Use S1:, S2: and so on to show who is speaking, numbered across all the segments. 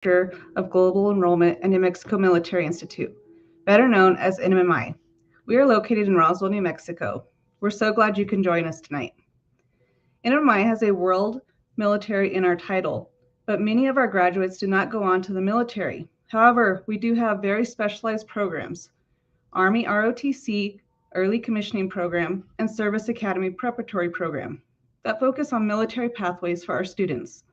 S1: Director of Global Enrollment at New Mexico Military Institute, better known as NMMI. We are located in Roswell, New Mexico. We're so glad you can join us tonight. NMMI has a world military in our title, but many of our graduates do not go on to the military. However, we do have very specialized programs: Army ROTC, Early Commissioning Program, and Service Academy Preparatory Program that focus on military pathways for our students.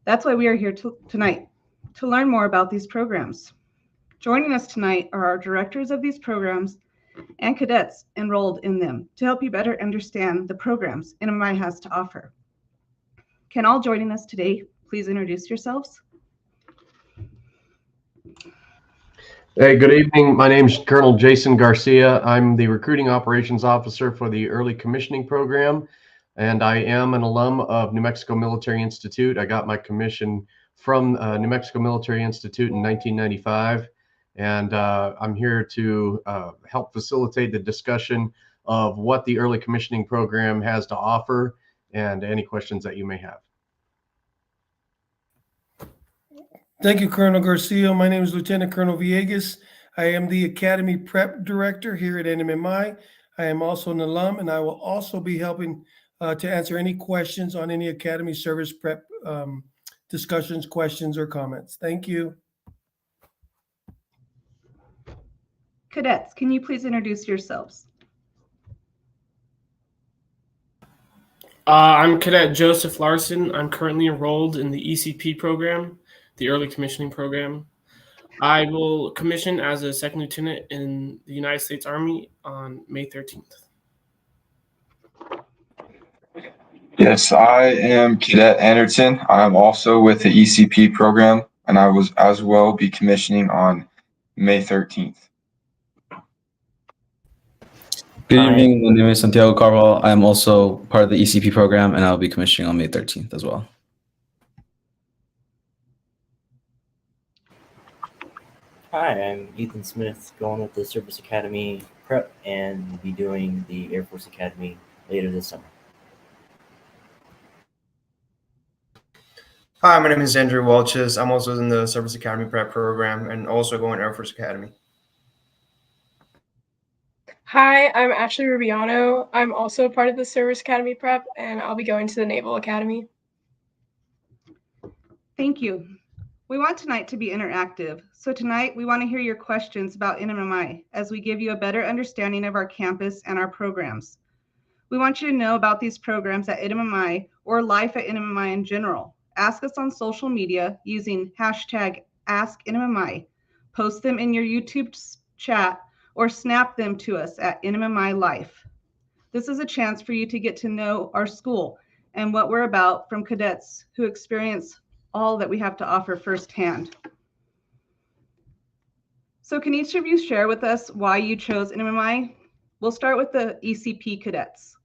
S1: That's why we are here tonight, to learn more about these programs. Joining us tonight are our directors of these programs and cadets enrolled in them to help you better understand the programs NMMI has to offer. Can all joining us today please introduce yourselves?
S2: Hey, good evening. My name is Colonel Jason Garcia. I'm the Recruiting Operations Officer for the Early Commissioning Program, and I am an alum of New Mexico Military Institute. I got my commission from New Mexico Military Institute in 1995, and I'm here to help facilitate the discussion of what the Early Commissioning Program has to offer and any questions that you may have.
S3: Thank you, Colonel Garcia. My name is Lieutenant Colonel Villegas. I am the Academy Prep Director here at NMMI. I am also an alum, and I will also be helping to answer any questions on any Academy Service Prep discussions, questions, or comments. Thank you.
S1: Cadets, can you please introduce yourselves?
S4: I'm Cadet Joseph Larson. I'm currently enrolled in the ECP program, the Early Commissioning Program. I will commission as a second lieutenant in the United States Army on May 13th.
S5: Yes, I am Cadet Anderson. I'm also with the ECP program, and I will as well be commissioning on May 13th.
S6: Good evening. My name is Santiago Carval. I'm also part of the ECP program, and I'll be commissioning on May 13th as well.
S7: Hi, I'm Ethan Smith, going with the Service Academy Prep, and will be doing the Air Force Academy later this summer.
S8: Hi, my name is Andrew Welches. I'm also in the Service Academy Prep program and also going Air Force Academy.
S9: Hi, I'm Ashley Rubiano. I'm also part of the Service Academy Prep, and I'll be going to the Naval Academy.
S1: Thank you. We want tonight to be interactive, so tonight we want to hear your questions about NMMI as we give you a better understanding of our campus and our programs. We want you to know about these programs at NMMI or life at NMMI in general. Ask us on social media using hashtag AskNMMI. Post them in your YouTube chat or snap them to us at NMMI Life. This is a chance for you to get to know our school and what we're about from cadets who experience all that we have to offer firsthand. So can each of you share with us why you chose NMMI? We'll start with the ECP cadets.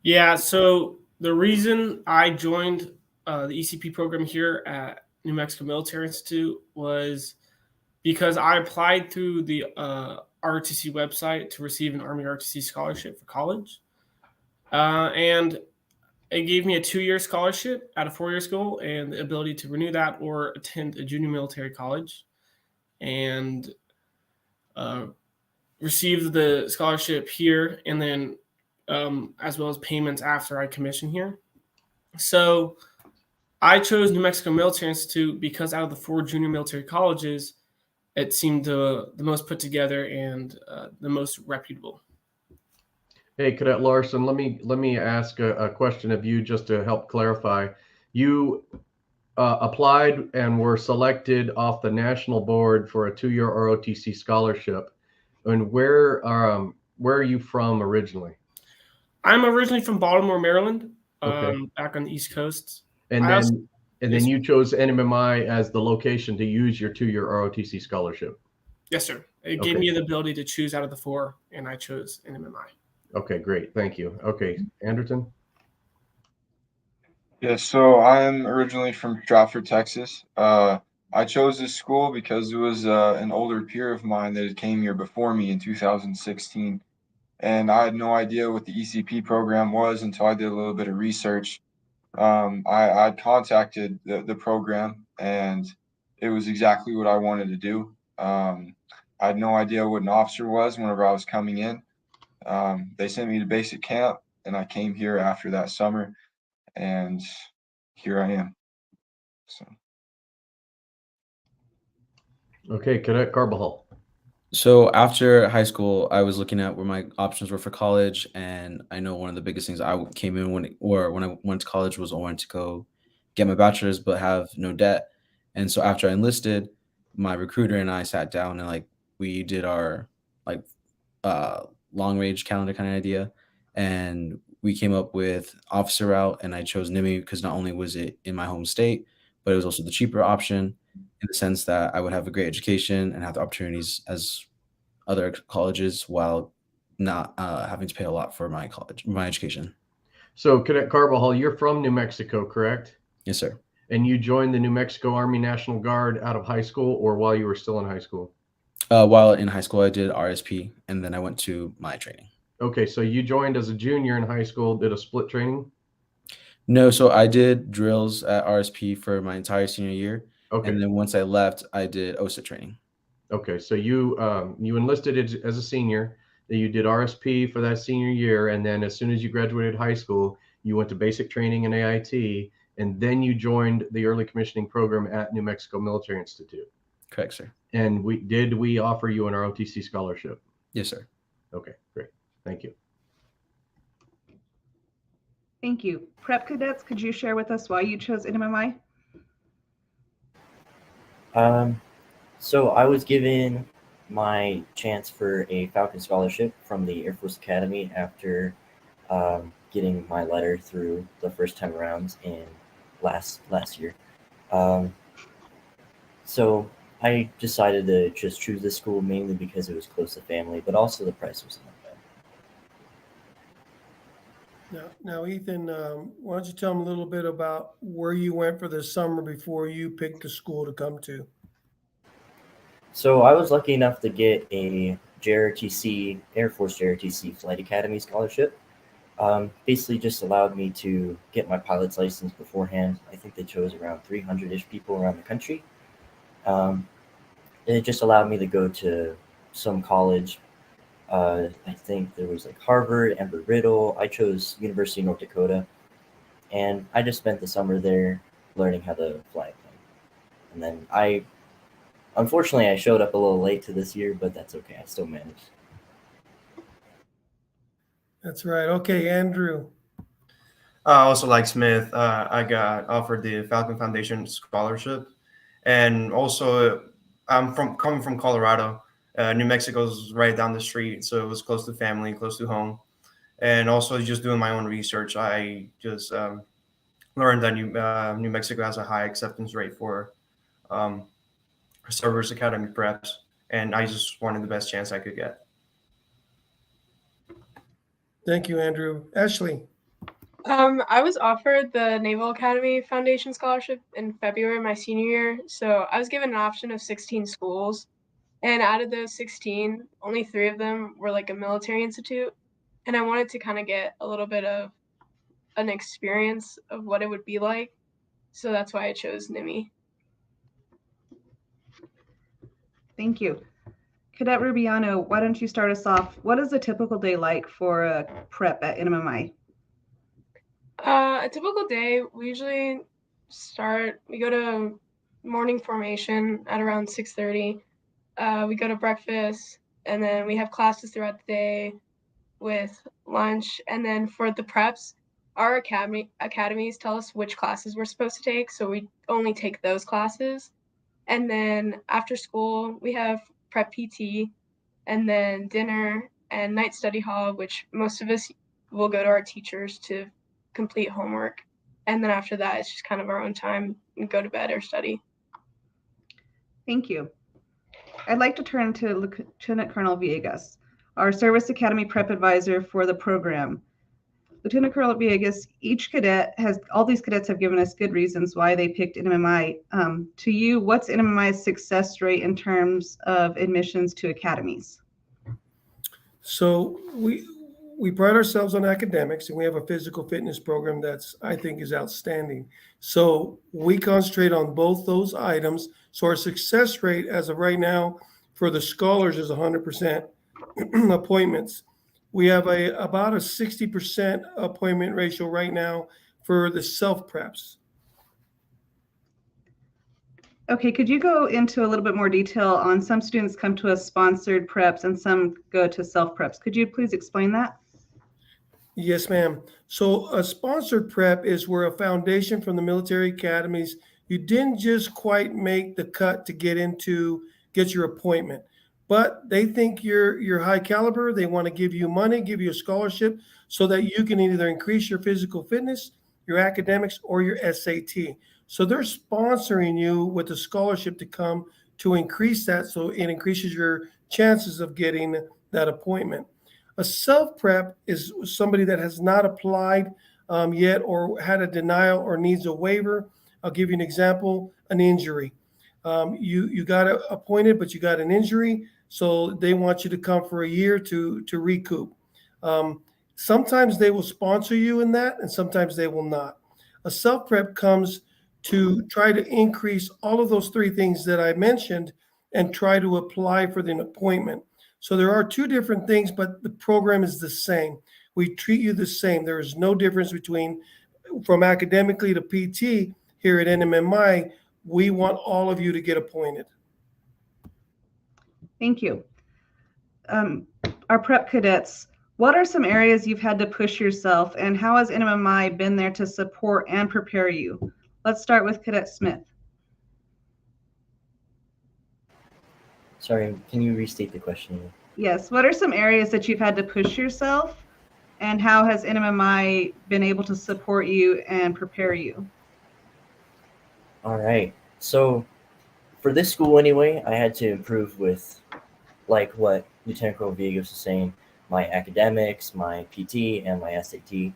S4: Yeah, so the reason I joined the ECP program here at New Mexico Military Institute was because I applied through the ROTC website to receive an Army ROTC scholarship for college. And it gave me a 2-year scholarship at a 4-year school and the ability to renew that or attend a junior military college and receive the scholarship here and then as well as payments after I commission here. So I chose New Mexico Military Institute because out of the 4 junior military colleges, it seemed the most put together and the most reputable.
S2: Hey, Cadet Larson, let me ask a question of you just to help clarify. You applied and were selected off the national board for a 2-year ROTC scholarship. And where are you from originally?
S4: I'm originally from Baltimore, Maryland,
S2: okay.
S4: Back on the East Coast.
S2: And then you chose NMMI as the location to use your 2-year ROTC scholarship.
S4: Yes, sir. It gave me the ability to choose out of the 4, and I chose NMMI.
S2: Okay, great. Thank you. Okay, Anderson?
S5: Yeah, so I'm originally from Stratford, Texas. I chose this school because it was an older peer of mine that had came here before me in 2016. And I had no idea what the ECP program was until I did a little bit of research. I contacted the program, and it was exactly what I wanted to do. I had no idea what an officer was whenever I was coming in. They sent me to basic camp, and I came here after that summer, and here I am. So.
S2: Okay, Cadet Carbajal.
S6: So after high school, I was looking at where my options were for college, and I know one of the biggest things I came in when I went to college was I wanted to go get my bachelor's but have no debt. And so after I enlisted, my recruiter and I sat down and we did our like long range calendar kind of idea, and we came up with officer route, and I chose NMMI because not only was it in my home state, but it was also the cheaper option in the sense that I would have a great education and have the opportunities as other colleges while not having to pay a lot for my education.
S2: So Cadet Carbajal, you're from New Mexico, correct?
S6: Yes, sir.
S2: And you joined the New Mexico Army National Guard out of high school or while you were still in high school?
S6: While in high school, I did RSP, and then I went to my training.
S2: Okay, so you joined as a junior in high school, did a split training?
S6: No, so I did drills at RSP for my entire senior year.
S2: Okay.
S6: And then once I left, I did OSA training.
S2: Okay, so you enlisted as a senior, then you did RSP for that senior year, and then as soon as you graduated high school, you went to basic training in AIT, and then you joined the early commissioning program at New Mexico Military Institute.
S6: Correct, sir.
S2: And we offer you an ROTC scholarship?
S6: Yes, sir.
S2: Okay, great. Thank you.
S1: Thank you. Prep cadets, could you share with us why you chose NMMI?
S7: So I was given my chance for a Falcon Scholarship from the Air Force Academy after getting my letter through the first time around in last year. So I decided to just choose this school mainly because it was close to family, but also the price was not bad.
S3: Now, Ethan, why don't you tell them a little bit about where you went for the summer before you picked a school to come to?
S7: So I was lucky enough to get a JROTC, Air Force JROTC Flight Academy scholarship. Basically just allowed me to get my pilot's license beforehand. I think they chose around 300-ish people around the country. And it just allowed me to go to some college. I think there was like Harvard, Embry-Riddle. I chose University of North Dakota. And I just spent the summer there learning how to fly a plane. And then unfortunately, I showed up a little late to this year, but that's okay. I still managed.
S3: That's right. Okay, Andrew.
S8: Also, like Smith, I got offered the Falcon Foundation scholarship, and also I'm coming from Colorado. New Mexico's right down the street, so it was close to family, close to home, and also just doing my own research. I just learned that New Mexico has a high acceptance rate for Service Academy preps, and I just wanted the best chance I could get.
S3: Thank you, Andrew. Ashley.
S9: I was offered the Naval Academy Foundation Scholarship in February my senior year, so I was given an option of 16 schools, and out of those 16, only 3 of them were like a military institute, and I wanted to kind of get a little bit of an experience of what it would be like, so that's why I chose NMMI.
S1: Thank you. Cadet Rubiano, why don't you start us off? What is a typical day like for a prep at NMMI?
S9: A typical day, we usually we go to morning formation at around 6:30. We go to breakfast, and then we have classes throughout the day with lunch. And then for the preps, our academies tell us which classes we're supposed to take, so we only take those classes. And then after school, we have prep PT, and then dinner and night study hall, which most of us will go to our teachers to complete homework. And then after that, it's just kind of our own time and go to bed or study.
S1: Thank you. I'd like to turn to Lieutenant Colonel Villegas, our Service Academy Prep Advisor for the program. Lieutenant Colonel Villegas, all these cadets have given us good reasons why they picked NMMI. To you, what's NMMI's success rate in terms of admissions to academies?
S3: So we pride ourselves on academics, and we have a physical fitness program that's, I think, is outstanding. So we concentrate on both those items. So our success rate as of right now for the scholars is 100% appointments. We have about a 60% appointment ratio right now for the self-preps.
S1: Okay, could you go into a little bit more detail on some students come to us sponsored preps and some go to self-preps? Could you please explain that?
S3: Yes, ma'am. So a sponsored prep is where a foundation from the military academies, you didn't just quite make the cut to get your appointment, but they think you're high caliber. They want to give you money, give you a scholarship so that you can either increase your physical fitness, your academics, or your SAT. So they're sponsoring you with a scholarship to come to increase that, so it increases your chances of getting that appointment. A self-prep is somebody that has not applied yet or had a denial or needs a waiver. I'll give you an example, an injury. You got appointed, but you got an injury, so they want you to come for a year to recoup. Sometimes they will sponsor you in that, and sometimes they will not. A self-prep comes to try to increase all of those three things that I mentioned and try to apply for the appointment. So there are two different things, but the program is the same. We treat you the same. There is no difference from academically to PT here at NMMI. We want all of you to get appointed.
S1: Thank you. Our prep cadets, what are some areas you've had to push yourself, and how has NMMI been there to support and prepare you? Let's start with Cadet Smith.
S7: Sorry, can you restate the question?
S1: Yes. What are some areas that you've had to push yourself, and how has NMMI been able to support you and prepare you?
S7: All right. So for this school anyway, I had to improve with, like what Lieutenant Colonel Villegas was saying, my academics, my PT, and my SAT.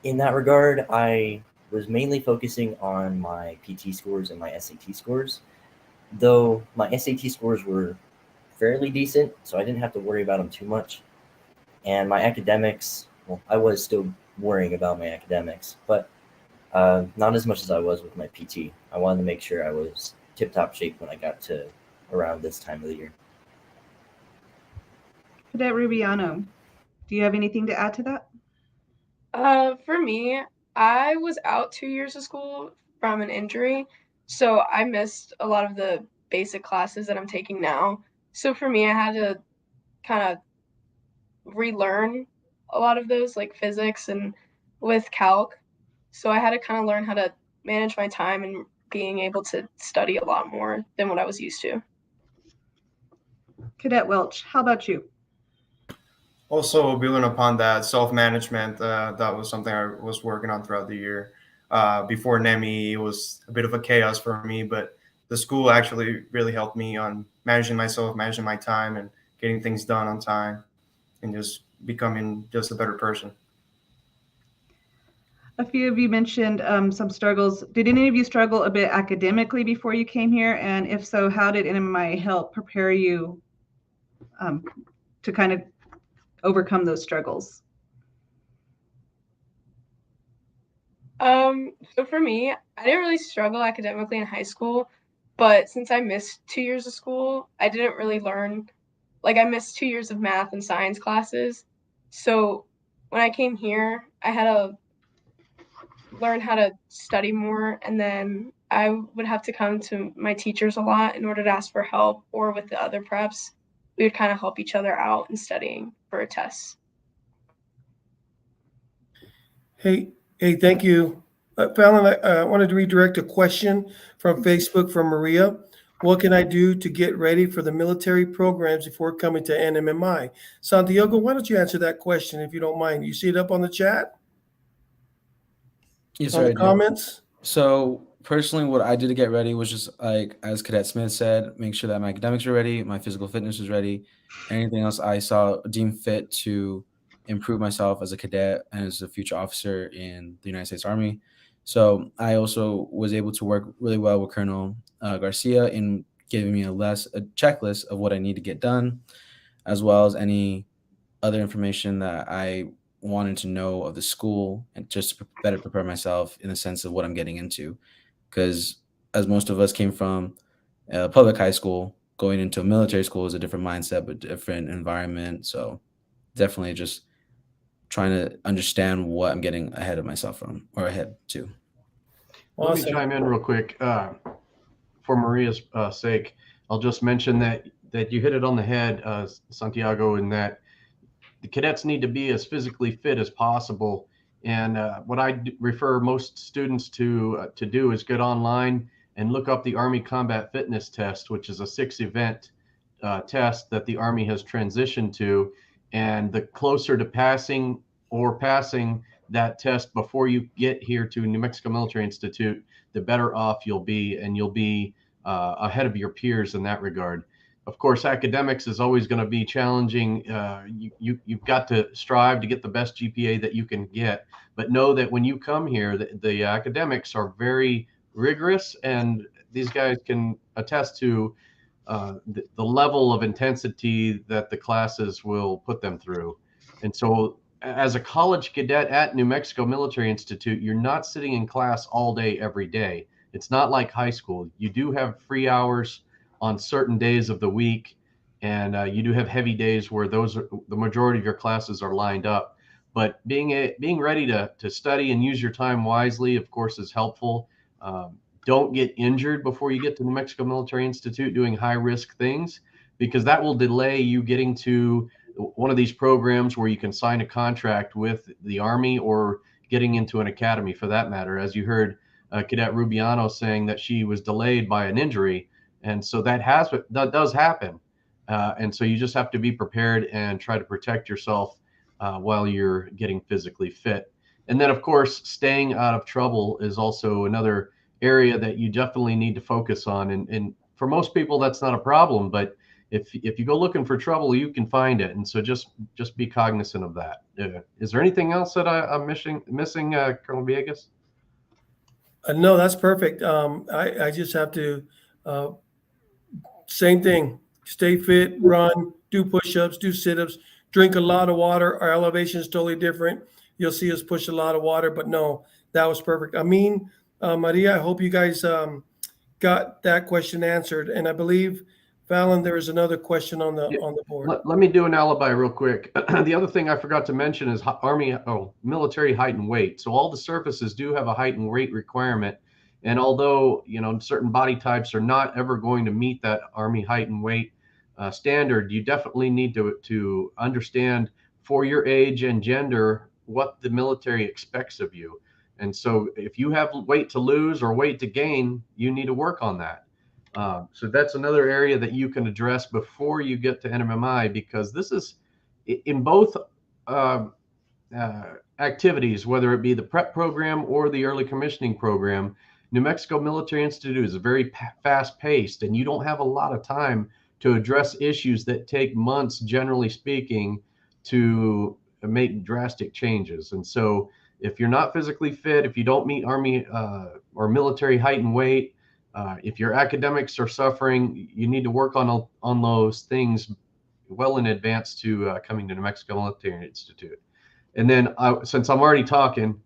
S7: In that regard, I was mainly focusing on my PT scores and my SAT scores, though my SAT scores were fairly decent, so I didn't have to worry about them too much. And my academics, well, I was still worrying about my academics, but not as much as I was with my PT. I wanted to make sure I was tip-top shape when I got to around this time of the year.
S1: Cadet Rubiano, do you have anything to add to that?
S9: For me, I was out 2 years of school from an injury, so I missed a lot of the basic classes that I'm taking now. So for me, I had to kind of relearn a lot of those, like physics and with calc. So I had to kind of learn how to manage my time and being able to study a lot more than what I was used to.
S1: Cadet Welch, how about you?
S8: Also, building upon that self-management, that was something I was working on throughout the year. Before NMMI, it was a bit of a chaos for me, but the school actually really helped me on managing myself, managing my time, and getting things done on time, and just becoming just a better person.
S1: A few of you mentioned some struggles. Did any of you struggle a bit academically before you came here? And if so, how did NMMI help prepare you to kind of overcome those struggles?
S9: So for me, I didn't really struggle academically in high school, but since I missed 2 years of school, I didn't really learn, like I missed 2 years of math and science classes. So when I came here, I had to learn how to study more, and then I would have to come to my teachers a lot in order to ask for help, or with the other preps, we would kind of help each other out in studying for a test.
S3: Hey, thank you. Fallon, I wanted to redirect a question from Facebook from Maria. What can I do to get ready for the military programs before coming to NMMI? Santiago, why don't you answer that question if you don't mind? You see it up on the chat?
S6: Yes,
S3: On
S6: sir.
S3: the comments?
S6: So personally, what I did to get ready was just like, as Cadet Smith said, make sure that my academics are ready, my physical fitness is ready, anything else I saw deemed fit to improve myself as a cadet and as a future officer in the United States Army. So I also was able to work really well with Colonel Garcia in giving me a checklist of what I need to get done, as well as any other information that I wanted to know of the school and just to better prepare myself in the sense of what I'm getting into. Because as most of us came from a public high school, going into a military school is a different mindset, but different environment. So definitely just trying to understand what I'm getting ahead of myself from or ahead to.
S2: Let me
S3: Awesome.
S2: chime in real quick. For Maria's sake, I'll just mention that you hit it on the head, Santiago, in that the cadets need to be as physically fit as possible. And what I refer most students to do is get online and look up the Army Combat Fitness Test, which is a 6-event test that the Army has transitioned to. And the closer to passing that test before you get here to New Mexico Military Institute, the better off you'll be, and you'll be ahead of your peers in that regard. Of course, academics is always going to be challenging. You've got to strive to get the best GPA that you can get, but know that when you come here, the academics are very rigorous, and these guys can attest to the level of intensity that the classes will put them through. And so as a college cadet at New Mexico Military Institute, you're not sitting in class all day, every day. It's not like high school. You do have free hours on certain days of the week, and you do have heavy days where the majority of your classes are lined up. But being ready to study and use your time wisely, of course, is helpful. Don't get injured before you get to New Mexico Military Institute doing high-risk things, because that will delay you getting to one of these programs where you can sign a contract with the Army or getting into an academy for that matter. As you heard Cadet Rubiano saying that she was delayed by an injury. And so that does happen. And so you just have to be prepared and try to protect yourself while you're getting physically fit. And then, of course, staying out of trouble is also another area that you definitely need to focus on. And for most people, that's not a problem. But if you go looking for trouble, you can find it. And so just be cognizant of that. Is there anything else that I'm missing, Colonel Villegas?
S3: No, that's perfect. I just have to, same thing, stay fit, run, do push-ups, do sit-ups, drink a lot of water. Our elevation is totally different. You'll see us push a lot of water, but no, that was perfect. I mean, Maria, I hope you guys got that question answered. And I believe, Fallon, there is another question on the board.
S2: Let me do an alibi real quick. The other thing I forgot to mention is military height and weight. So all the surfaces do have a height and weight requirement. And although, certain body types are not ever going to meet that Army height and weight standard, you definitely need to understand for your age and gender what the military expects of you. And so if you have weight to lose or weight to gain, you need to work on that. So that's another area that you can address before you get to NMMI, because this is in both activities, whether it be the prep program or the early commissioning program. New Mexico Military Institute is very fast paced, and you don't have a lot of time to address issues that take months, generally speaking, to make drastic changes. And so if you're not physically fit, if you don't meet Army or military height and weight, if your academics are suffering, you need to work on those things well in advance to coming to New Mexico Military Institute. And then since I'm already talking,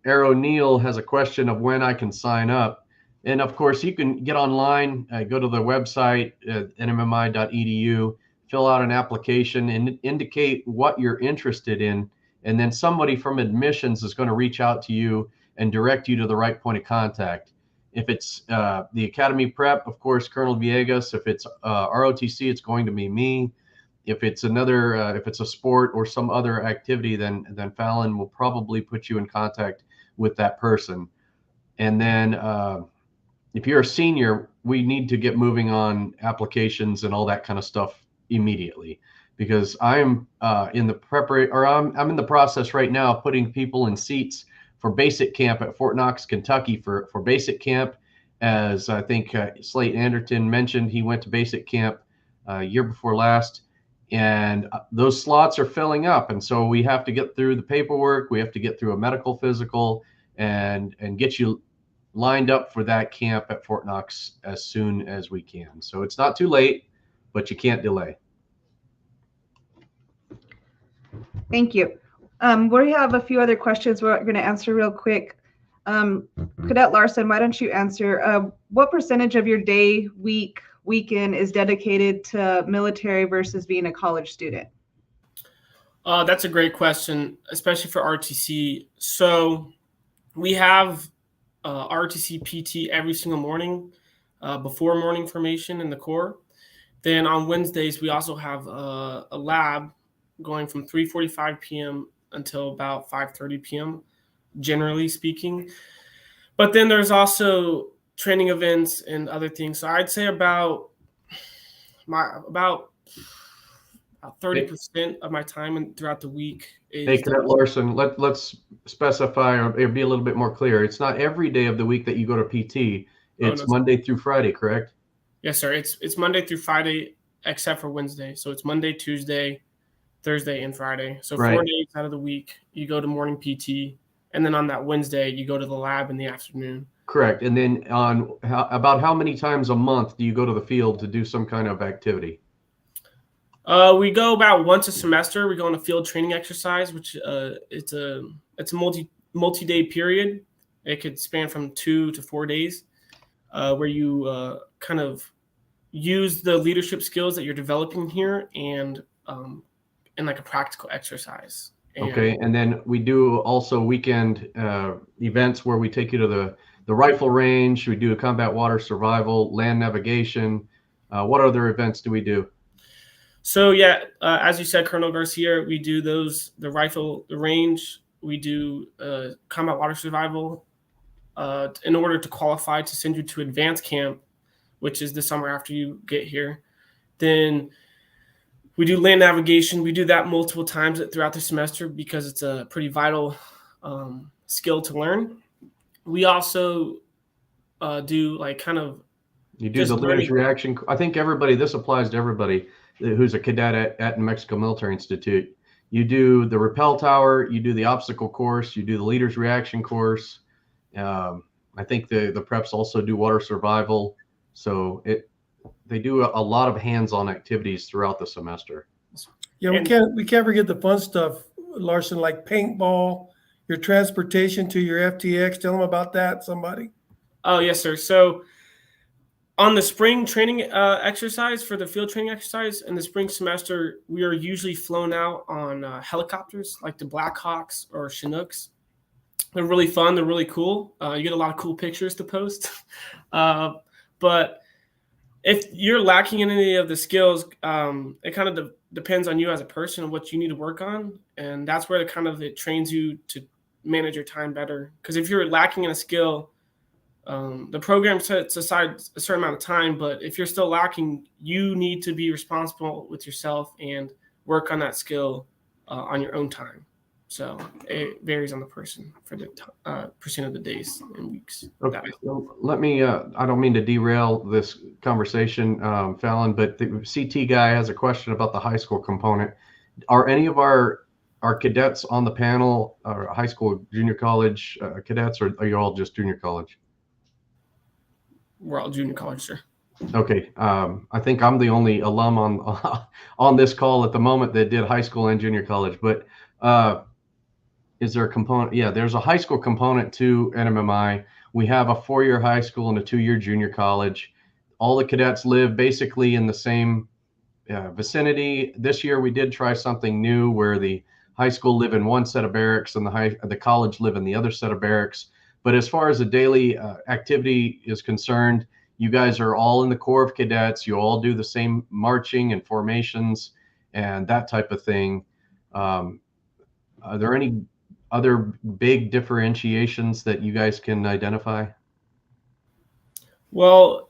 S2: Arrow Neal has a question of when I can sign up. And of course, you can get online, go to the website, nmmi.edu, fill out an application and indicate what you're interested in. And then somebody from admissions is going to reach out to you and direct you to the right point of contact. If it's the Academy Prep, of course, Colonel Villegas. If it's ROTC, it's going to be me. If it's if it's a sport or some other activity, then Fallon will probably put you in contact with that person. And then if you're a senior, we need to get moving on applications and all that kind of stuff immediately, because I'm in the process right now of putting people in seats for basic camp at Fort Knox, Kentucky for basic camp. As I think Slate Anderton mentioned, he went to basic camp year before last. And those slots are filling up. And so we have to get through the paperwork. We have to get through a medical physical and get you lined up for that camp at Fort Knox as soon as we can. So it's not too late, but you can't delay.
S1: Thank you. We have a few other questions we're going to answer real quick. Cadet Larson, why don't you answer? What percentage of your day, week, weekend is dedicated to military versus being a college student?
S4: That's a great question, especially for ROTC. So we have ROTC PT every single morning before morning formation in the Corps. Then on Wednesdays, we also have a lab going from 3:45 p.m. until about 5:30 p.m., generally speaking. But then there's also training events and other things. So I'd say about 30% of my time throughout the week is.
S2: Hey, Cadet Larson, let's specify or be a little bit more clear. It's not every day of the week that you go to PT. It's Monday through Friday, correct?
S4: Yes, sir. It's Monday through Friday, except for Wednesday. So it's Monday, Tuesday, Thursday, and Friday. So 4 days out of the week, you go to morning PT, and then on that Wednesday, you go to the lab in the afternoon.
S2: Correct. And then about how many times a month do you go to the field to do some kind of activity?
S4: We go about once a semester. We go on a field training exercise, which it's a multi-day period. It could span from 2 to 4 days, where you kind of use the leadership skills that you're developing here and in like a practical exercise.
S2: Okay, and then we do also weekend events where we take you to the rifle range. We do a combat water survival, land navigation. What other events do we do?
S4: So yeah, as you said, Colonel Garcia, we do the rifle, the range. We do combat water survival in order to qualify to send you to advanced camp, which is the summer after you get here. Then we do land navigation. We do that multiple times throughout the semester because it's a pretty vital skill to learn. We also do like kind of.
S2: You do the leader's reaction. I think this applies to everybody who's a cadet at New Mexico Military Institute. You do the rappel tower, you do the obstacle course, you do the leader's reaction course. I think the preps also do water survival. So they do a lot of hands-on activities throughout the semester.
S3: Yeah, we can't forget the fun stuff, Larson, like paintball, your transportation to your FTX. Tell them about that, somebody.
S4: Oh, yes, sir. So on the spring training exercise, for the field training exercise in the spring semester, we are usually flown out on helicopters like the Blackhawks or Chinooks. They're really fun. They're really cool. You get a lot of cool pictures to post. But if you're lacking in any of the skills, it kind of depends on you as a person and what you need to work on. And that's where it trains you to manage your time better. Because if you're lacking in a skill, the program sets aside a certain amount of time, but if you're still lacking, you need to be responsible with yourself and work on that skill on your own time. So it varies on the person for the percent of the days and weeks.
S2: Okay, so let me, I don't mean to derail this conversation, Fallon, but the CT guy has a question about the high school component. Are any of our cadets on the panel, or high school, junior college cadets, or are you all just junior college?
S4: We're all junior college, sir.
S2: Okay, I think I'm the only alum on this call at the moment that did high school and junior college, but is there a component? Yeah, there's a high school component to NMMI. We have a 4-year high school and a 2-year junior college. All the cadets live basically in the same vicinity. This year we did try something new where the high school live in one set of barracks and the college live in the other set of barracks. But as far as the daily activity is concerned, you guys are all in the Corps of Cadets. You all do the same marching and formations and that type of thing. Are there any other big differentiations that you guys can identify?
S4: Well,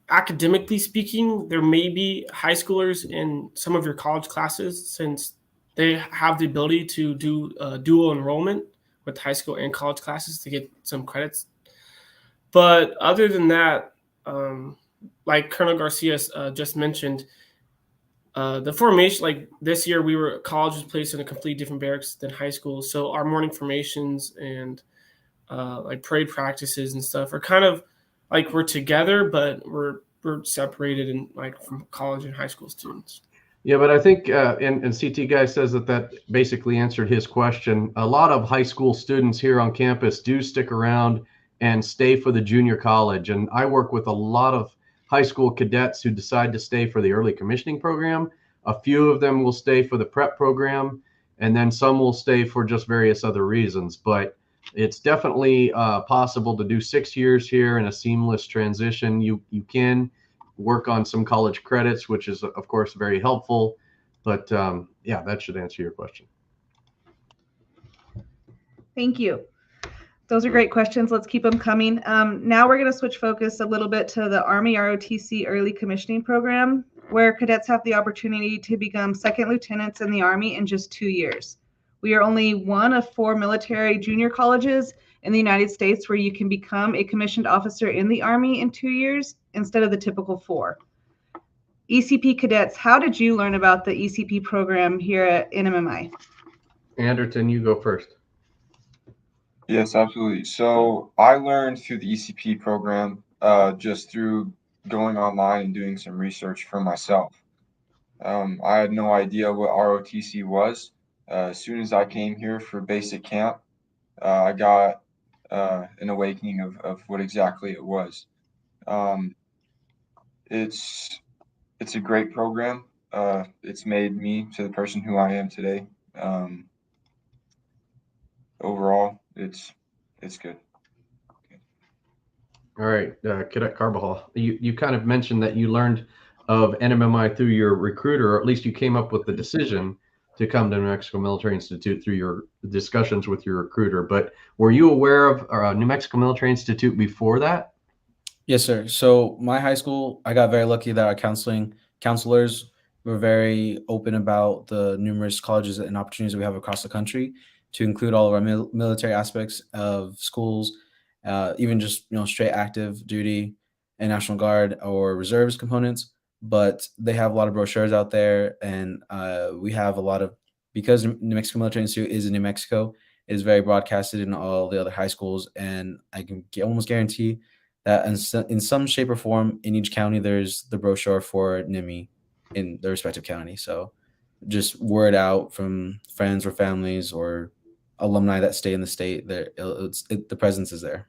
S4: academically speaking, there may be high schoolers in some of your college classes since they have the ability to do dual enrollment with high school and college classes to get some credits. But other than that, like Colonel Garcia just mentioned, the formation, like this year, college was placed in a completely different barracks than high school. So our morning formations and like parade practices and stuff are kind of like we're together, but we're separated in like from college and high school students.
S2: Yeah, but I think, and CT Guy says that basically answered his question. A lot of high school students here on campus do stick around and stay for the junior college. And I work with a lot of high school cadets who decide to stay for the early commissioning program. A few of them will stay for the prep program, and then some will stay for just various other reasons. But it's definitely possible to do 6 years here in a seamless transition. You can work on some college credits, which is of course very helpful. But yeah, that should answer your question.
S1: Thank you. Those are great questions. Let's keep them coming. Now we're going to switch focus a little bit to the Army ROTC Early Commissioning Program, where cadets have the opportunity to become second lieutenants in the Army in just 2 years. We are only one of 4 military junior colleges in the United States where you can become a commissioned officer in the Army in 2 years instead of the typical 4. ECP cadets, how did you learn about the ECP program here at NMMI?
S2: Anderton, you go first.
S5: Yes, absolutely. So I learned through the ECP program just through going online and doing some research for myself. I had no idea what ROTC was. As soon as I came here for basic camp, I got an awakening of what exactly it was. It's a great program. It's made me to the person who I am today. Overall, it's good.
S2: All right, Cadet Carbajal, you kind of mentioned that you learned of NMMI through your recruiter, or at least you came up with the decision to come to New Mexico Military Institute through your discussions with your recruiter. But were you aware of New Mexico Military Institute before that?
S6: Yes, sir. So my high school, I got very lucky that our counselors were very open about the numerous colleges and opportunities that we have across the country to include all of our military aspects of schools, even just straight active duty and National Guard or reserves components. But they have a lot of brochures out there, and we have a lot of, because New Mexico Military Institute is in New Mexico, it is very broadcasted in all the other high schools, and I can almost guarantee that in some shape or form in each county there's the brochure for NMMI in the respective county. So just word out from friends or families or alumni that stay in the state, the presence is there.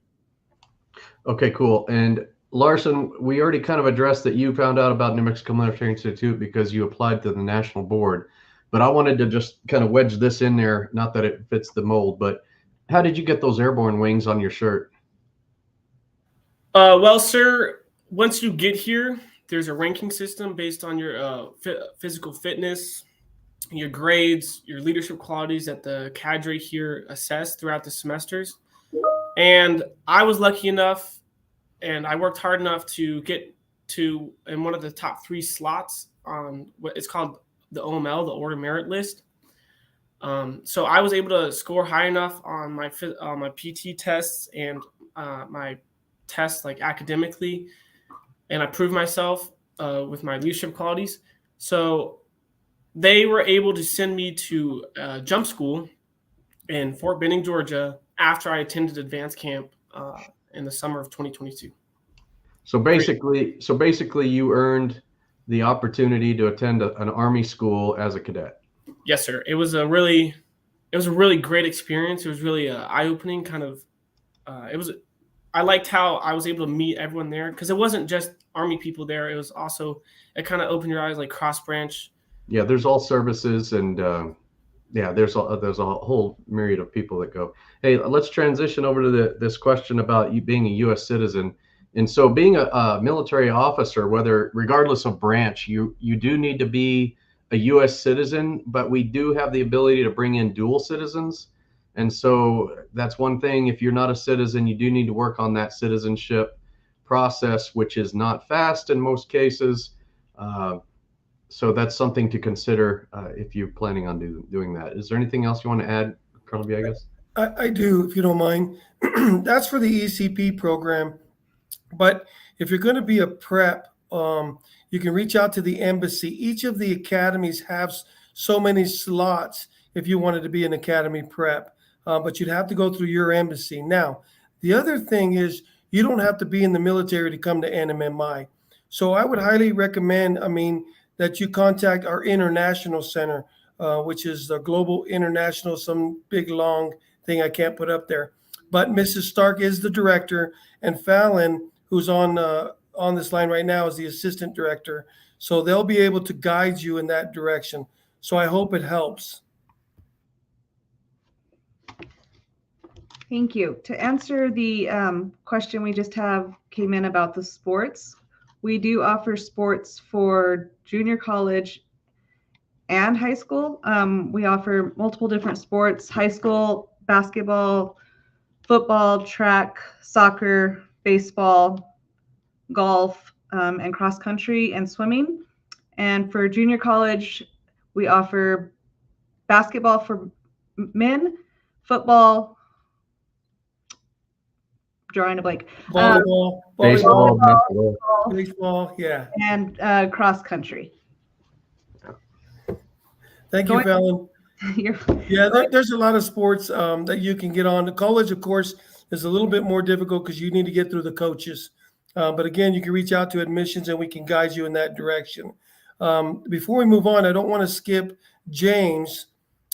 S2: Okay, cool. And Larson, we already kind of addressed that you found out about New Mexico Military Institute because you applied to the national board. But I wanted to just kind of wedge this in there, not that it fits the mold, but how did you get those airborne wings on your shirt?
S4: Well, sir, once you get here, there's a ranking system based on your physical fitness, your grades, your leadership qualities that the cadre here assess throughout the semesters. And I was lucky enough, and I worked hard enough to get to in one of the top 3 slots on what it's called the OML, the Order Merit List. So I was able to score high enough on my PT tests and my tests like academically, and I proved myself with my leadership qualities. So they were able to send me to jump school in Fort Benning, Georgia, after I attended advanced camp in the summer of 2022.
S2: So basically, you earned the opportunity to attend an Army school as a cadet.
S4: Yes, sir. It was a really great experience. It was really eye-opening. Kind of, I liked how I was able to meet everyone there, because it wasn't just Army people there. It was also, it kind of opened your eyes, like cross branch.
S2: Yeah, there's all services, and yeah, there's a whole myriad of people that go. Hey, let's transition over to this question about you being a U.S. citizen. And so, being a military officer, regardless of branch, you do need to be a U.S. citizen, but we do have the ability to bring in dual citizens. And so that's one thing. If you're not a citizen, you do need to work on that citizenship process, which is not fast in most cases. So that's something to consider if you're planning on doing that. Is there anything else you want to add, Colonel Villegas?
S3: I do, if you don't mind. That's for the ECP program. But if you're going to be a prep, you can reach out to the embassy. Each of the academies have so many slots if you wanted to be an academy prep, but you'd have to go through your embassy. Now, the other thing is you don't have to be in the military to come to NMMI. So I would highly recommend, that you contact our international center, which is the Global International, some big long thing I can't put up there. But Mrs. Stark is the director, and Fallon, who's on this line right now, is the assistant director. So they'll be able to guide you in that direction. So I hope it helps.
S1: Thank you. To answer the question we just came in about the sports, we do offer sports for junior college and high school. We offer multiple different sports: high school basketball, football, track, soccer, baseball, golf, and cross country and swimming. And for junior college, we offer basketball for men, football, drawing a blank,
S3: Volleyball,
S2: Baseball,
S3: baseball, yeah.
S1: and cross country.
S3: Thank you, Fallon.
S1: You're-
S3: Yeah, there's a lot of sports that you can get on. The college, of course, is a little bit more difficult because you need to get through the coaches. But again, you can reach out to admissions and we can guide you in that direction. Before we move on, I don't want to skip James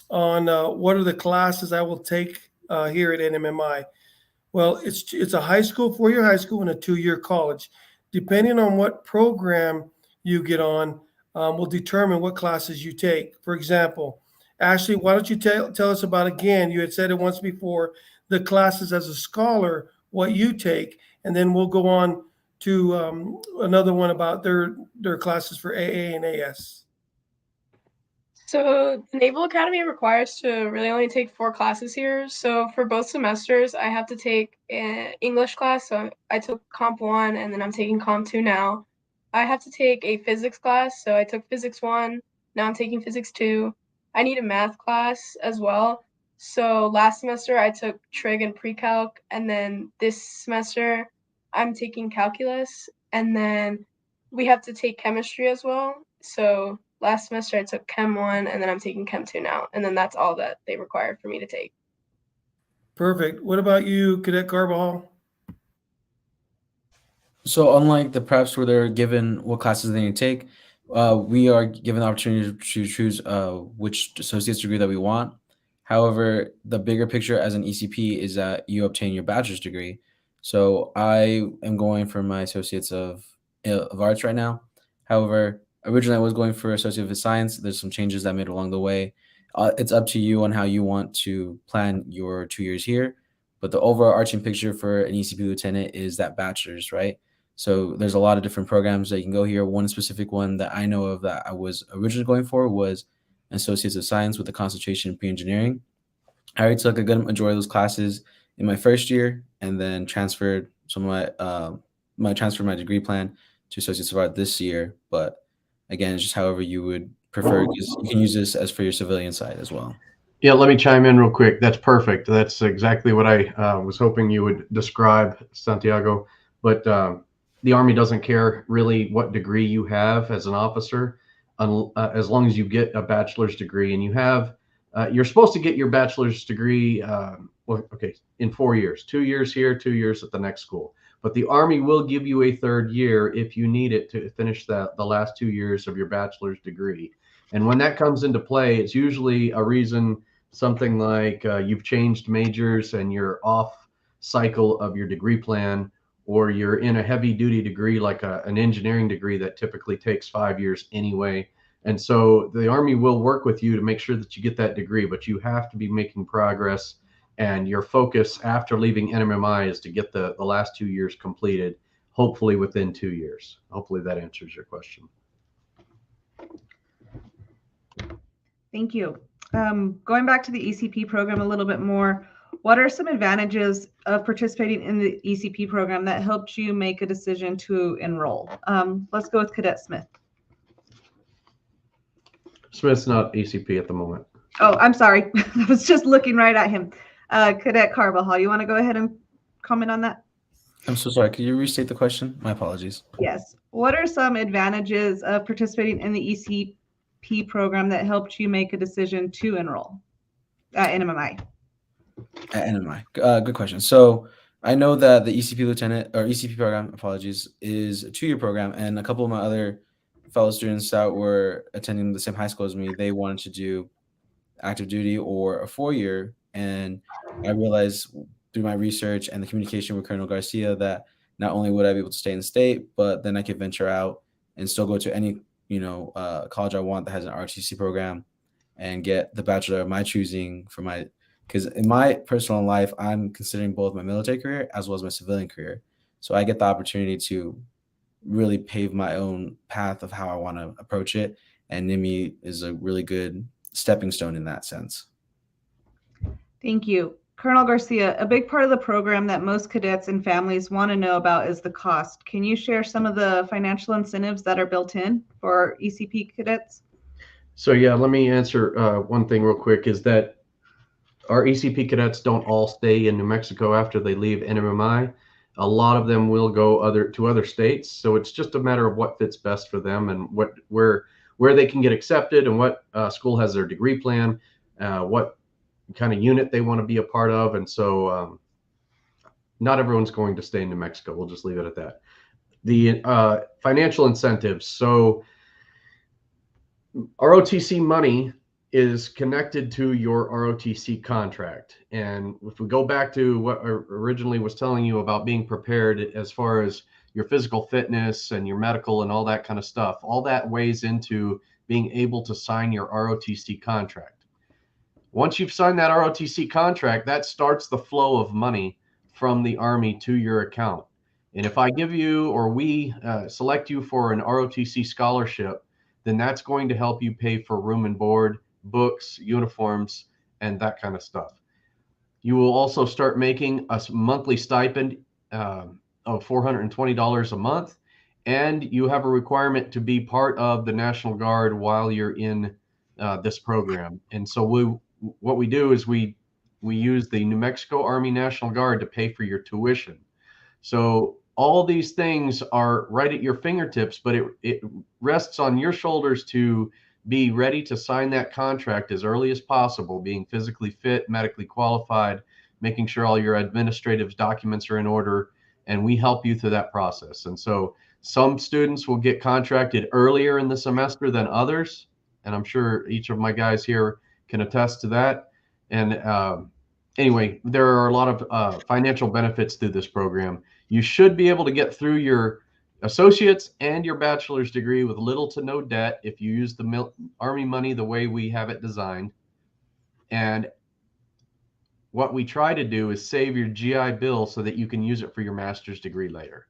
S3: on what are the classes I will take here at NMMI. Well, it's a high school, 4-year high school, and a 2-year college. Depending on what program you get on, will determine what classes you take. For example, Ashley, why don't you tell us about, again, you had said it once before, the classes as a scholar, what you take, and then we'll go on to another one about their classes for AA and AS.
S9: So the Naval Academy requires to really only take 4 classes here. So for both semesters, I have to take an English class. So I took Comp 1 and then I'm taking Comp 2 now. I have to take a physics class. So I took Physics 1, now I'm taking Physics 2. I need a math class as well. So last semester I took Trig and Pre-Calc, and then this semester I'm taking Calculus, and then we have to take Chemistry as well. So last semester I took Chem 1, and then I'm taking Chem 2 now, and then that's all that they require for me to take.
S3: Perfect. What about you, Cadet Carbajal?
S6: So unlike the preps where they're given what classes they need to take, we are given the opportunity to choose which associate's degree that we want. However, the bigger picture as an ECP is that you obtain your bachelor's degree. So I am going for my associates of arts right now. However, originally I was going for associate of science. There's some changes that I made along the way. It's up to you on how you want to plan your 2 years here. But the overarching picture for an ECP lieutenant is that bachelor's, right? So there's a lot of different programs that you can go here. One specific one that I know of that I was originally going for was Associates of Science with a concentration in pre-engineering. I already took a good majority of those classes in my first year and then transferred some of my degree plan to Associates of Art this year. But again, it's just however you would prefer, because you can use this as for your civilian side as well.
S2: Yeah, let me chime in real quick. That's perfect. That's exactly what I was hoping you would describe, Santiago. But the Army doesn't care really what degree you have as an officer, as long as you get a bachelor's degree. And you have, you're supposed to get your bachelor's degree, in 4 years, 2 years here, 2 years at the next school. But the Army will give you a 3rd year if you need it to finish the last 2 years of your bachelor's degree. And when that comes into play, it's usually a reason, something like you've changed majors and you're off cycle of your degree plan, or you're in a heavy duty degree like an engineering degree that typically takes 5 years anyway. And so the Army will work with you to make sure that you get that degree, but you have to be making progress. And your focus after leaving NMMI is to get the last 2 years completed, hopefully within 2 years. Hopefully that answers your question.
S1: Thank you. Going back to the ECP program a little bit more, what are some advantages of participating in the ECP program that helped you make a decision to enroll? Let's go with Cadet Smith.
S2: Smith's not ECP at the moment.
S1: Oh, I'm sorry. I was just looking right at him. Cadet Carbajal, you want to go ahead and comment on that?
S6: I'm so sorry. Could you restate the question? My apologies.
S1: Yes. What are some advantages of participating in the ECP program that helped you make a decision to enroll at NMMI?
S6: At NMI. Good question. So I know that the ECP lieutenant or ECP program, apologies, is a 2-year program, and a couple of my other fellow students that were attending the same high school as me, they wanted to do active duty or a 4-year. And I realized through my research and the communication with Colonel Garcia that not only would I be able to stay in the state, but then I could venture out and still go to any, college I want that has an ROTC program and get the bachelor of my choosing for my, because in my personal life, I'm considering both my military career as well as my civilian career. So I get the opportunity to really pave my own path of how I want to approach it. And NMMI is a really good stepping stone in that sense.
S1: Thank you. Colonel Garcia, a big part of the program that most cadets and families want to know about is the cost. Can you share some of the financial incentives that are built in for ECP cadets?
S2: So yeah, let me answer one thing real quick, is that our ECP cadets don't all stay in New Mexico after they leave NMMI. A lot of them will go to other states. So it's just a matter of what fits best for them and where they can get accepted and what school has their degree plan, what kind of unit they want to be a part of. And so not everyone's going to stay in New Mexico. We'll just leave it at that. The financial incentives. So ROTC money is connected to your ROTC contract. And if we go back to what I originally was telling you about being prepared as far as your physical fitness and your medical and all that kind of stuff, all that weighs into being able to sign your ROTC contract. Once you've signed that ROTC contract, that starts the flow of money from the Army to your account. And if I give you, or we select you for an ROTC scholarship, then that's going to help you pay for room and board, books, uniforms, and that kind of stuff. You will also start making a monthly stipend of $420 a month, and you have a requirement to be part of the National Guard while you're in this program. And so what we do is we use the New Mexico Army National Guard to pay for your tuition. So all these things are right at your fingertips, but it rests on your shoulders to be ready to sign that contract as early as possible, being physically fit, medically qualified, making sure all your administrative documents are in order, and we help you through that process. And so some students will get contracted earlier in the semester than others, and I'm sure each of my guys here can attest to that. And anyway, there are a lot of financial benefits through this program. You should be able to get through your associate's and your bachelor's degree with little to no debt if you use the Army money the way we have it designed. And what we try to do is save your GI Bill so that you can use it for your master's degree later.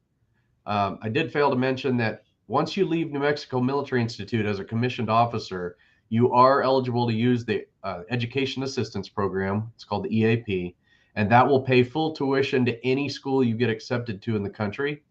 S2: I did fail to mention that once you leave New Mexico Military Institute as a commissioned officer, you are eligible to use the Education Assistance Program. It's called the EAP, and that will pay full tuition to any school you get accepted to in the country.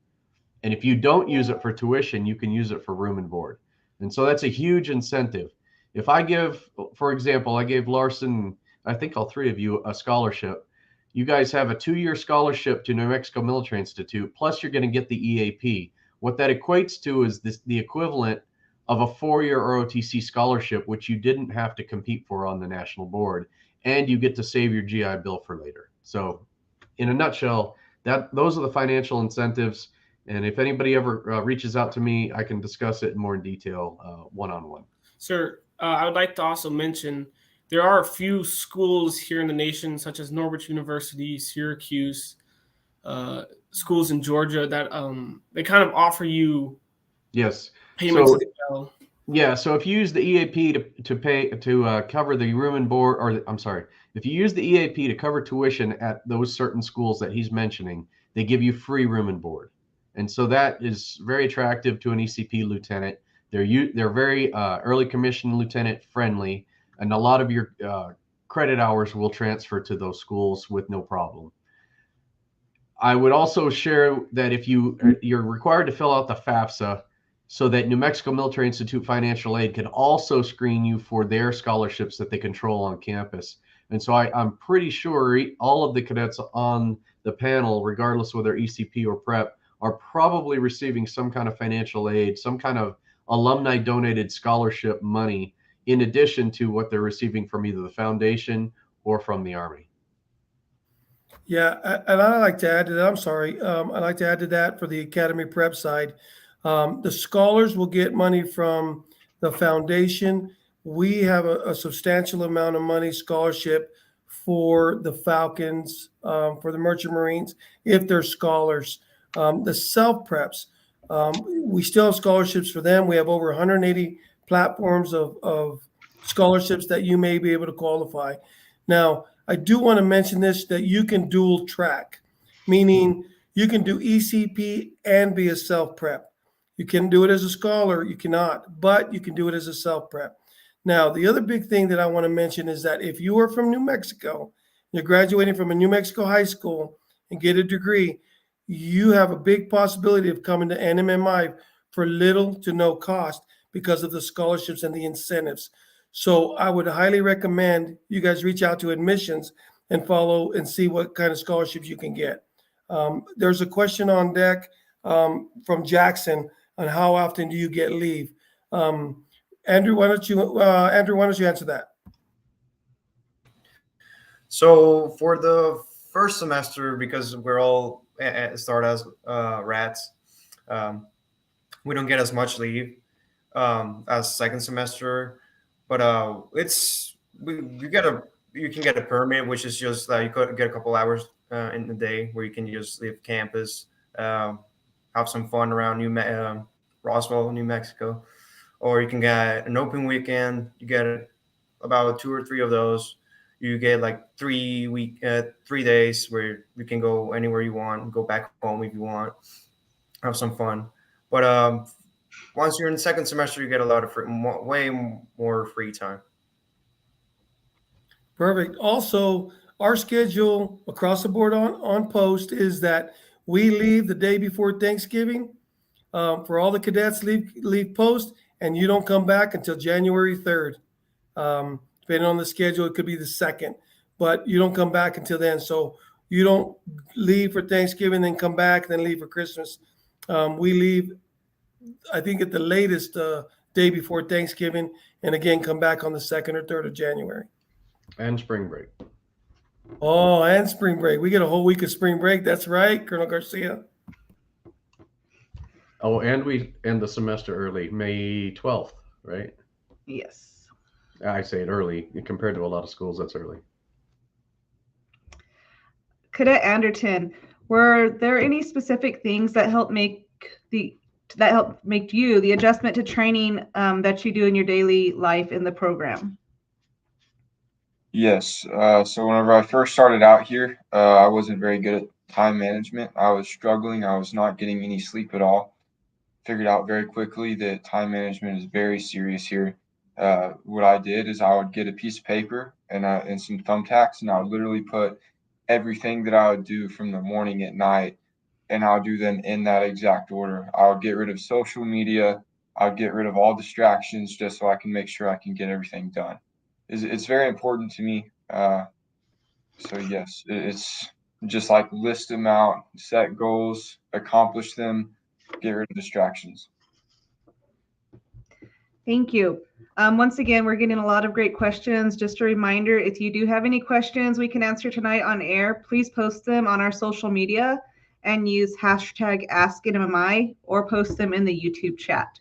S2: And if you don't use it for tuition, you can use it for room and board. And so that's a huge incentive. If I give, for example, I gave Larson, I think all three of you, a scholarship. You guys have a 2-year scholarship to New Mexico Military Institute, plus you're going to get the EAP. What that equates to is the equivalent of a 4-year ROTC scholarship, which you didn't have to compete for on the national board, and you get to save your GI Bill for later. So in a nutshell, those are the financial incentives. And if anybody ever reaches out to me, I can discuss it more in detail one-on-one.
S4: Sir, I would like to also mention there are a few schools here in the nation, such as Norwich University, Syracuse, schools in Georgia that they kind of offer you payments as well.
S2: Yeah, so if you use the EAP to cover the room and board, or I'm sorry, if you use the EAP to cover tuition at those certain schools that he's mentioning, they give you free room and board. And so that is very attractive to an ECP lieutenant. They're very early commissioned lieutenant friendly, and a lot of your credit hours will transfer to those schools with no problem. I would also share that if you're required to fill out the FAFSA, so that New Mexico Military Institute Financial Aid can also screen you for their scholarships that they control on campus. And so I'm pretty sure all of the cadets on the panel, regardless whether ECP or prep, are probably receiving some kind of financial aid, some kind of alumni donated scholarship money, in addition to what they're receiving from either the foundation or from the Army.
S3: Yeah, and I'd like to add to that. I'm sorry. I'd like to add to that for the Academy Prep side. The scholars will get money from the foundation. We have a substantial amount of money scholarship for the Falcons, for the Merchant Marines, if they're scholars. The self-preps, we still have scholarships for them. We have over 180 platforms of scholarships that you may be able to qualify. Now, I do want to mention this, that you can dual track, meaning you can do ECP and be a self-prep. You can do it as a scholar, you cannot, but you can do it as a self-prep. Now, the other big thing that I want to mention is that if you are from New Mexico, you're graduating from a New Mexico high school and get a degree, you have a big possibility of coming to NMMI for little to no cost because of the scholarships and the incentives. So I would highly recommend you guys reach out to admissions and follow and see what kind of scholarships you can get. There's a question on deck from Jackson on how often do you get leave. Andrew, why don't you answer that?
S8: So for the first semester, because we're all start as rats, we don't get as much leave as second semester. But you can get a permit, which is just you could get a couple hours in the day where you can just leave campus, have some fun around Roswell, New Mexico, or you can get an open weekend. You get about 2 or 3 of those. You get like 3 days where you can go anywhere you want, go back home if you want, have some fun. But once you're in the second semester, you get a lot of way more free time.
S3: Perfect. Also, our schedule across the board on post is that we leave the day before Thanksgiving for all the cadets leave post, and you don't come back until January 3rd. Depending on the schedule, it could be the 2nd, but you don't come back until then. So you don't leave for Thanksgiving, then come back, then leave for Christmas. We leave, I think, at the latest day before Thanksgiving, and again, come back on the 2nd or 3rd of January.
S2: And spring break.
S3: Oh, and spring break. We get a whole week of spring break. That's right, Colonel Garcia.
S2: Oh, and we end the semester early, May 12th, right?
S1: Yes.
S2: I say it early. Compared to a lot of schools, that's early.
S1: Cadet Anderton, were there any specific things that help make you the adjustment to training that you do in your daily life in the program?
S5: Yes. So whenever I first started out here, I wasn't very good at time management. I was struggling. I was not getting any sleep at all. Figured out very quickly that time management is very serious here. What I did is I would get a piece of paper and some thumbtacks, and I would literally put everything that I would do from the morning at night, and I'll do them in that exact order. I'll get rid of social media. I'll get rid of all distractions just so I can make sure I can get everything done. It's very important to me. So yes, it's just like list them out, set goals, accomplish them, get rid of distractions.
S1: Thank you. Once again, we're getting a lot of great questions. Just a reminder, if you do have any questions we can answer tonight on air, please post them on our social media and use hashtag AskNMMI or post them in the YouTube chat.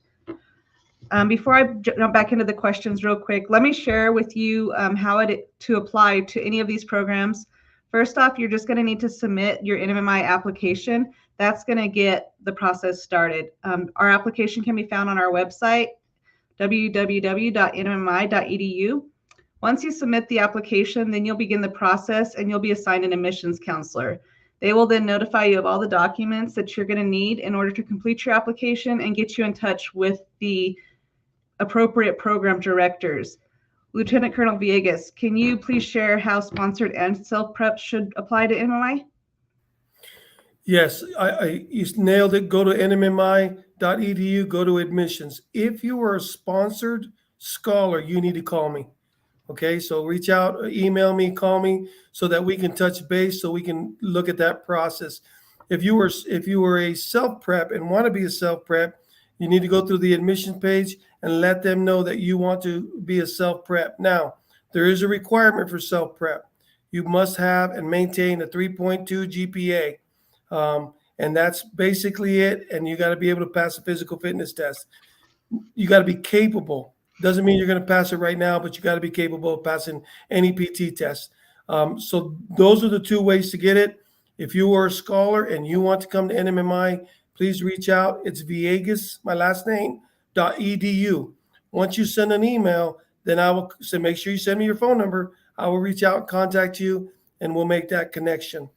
S1: Before I jump back into the questions real quick, let me share with you how to apply to any of these programs. First off, you're just going to need to submit your NMMI application. That's going to get the process started. Our application can be found on our website, www.nmmi.edu. Once you submit the application, then you'll begin the process and you'll be assigned an admissions counselor. They will then notify you of all the documents that you're going to need in order to complete your application and get you in touch with the appropriate program directors. Lieutenant Colonel Villegas, can you please share how sponsored and self-prep should apply to NMMI?
S3: Yes, you nailed it. Go to nmmi.edu, go to admissions. If you are a sponsored scholar, you need to call me. Okay, so reach out, email me, call me, so that we can touch base, so we can look at that process. If you were a self-prep and want to be a self-prep, you need to go through the admission page and let them know that you want to be a self-prep. Now, there is a requirement for self-prep. You must have and maintain a 3.2 GPA. and that's basically it. And you got to be able to pass a physical fitness test. You got to be capable. Doesn't mean you're going to pass it right now, but you got to be capable of passing any PT test. So those are the two ways to get it. If you are a scholar and you want to come to NMMI, please reach out. It's Villegas, my last name, .edu. Once you send an email, then I will say, make sure you send me your phone number. I will reach out and contact you, and we'll make that connection.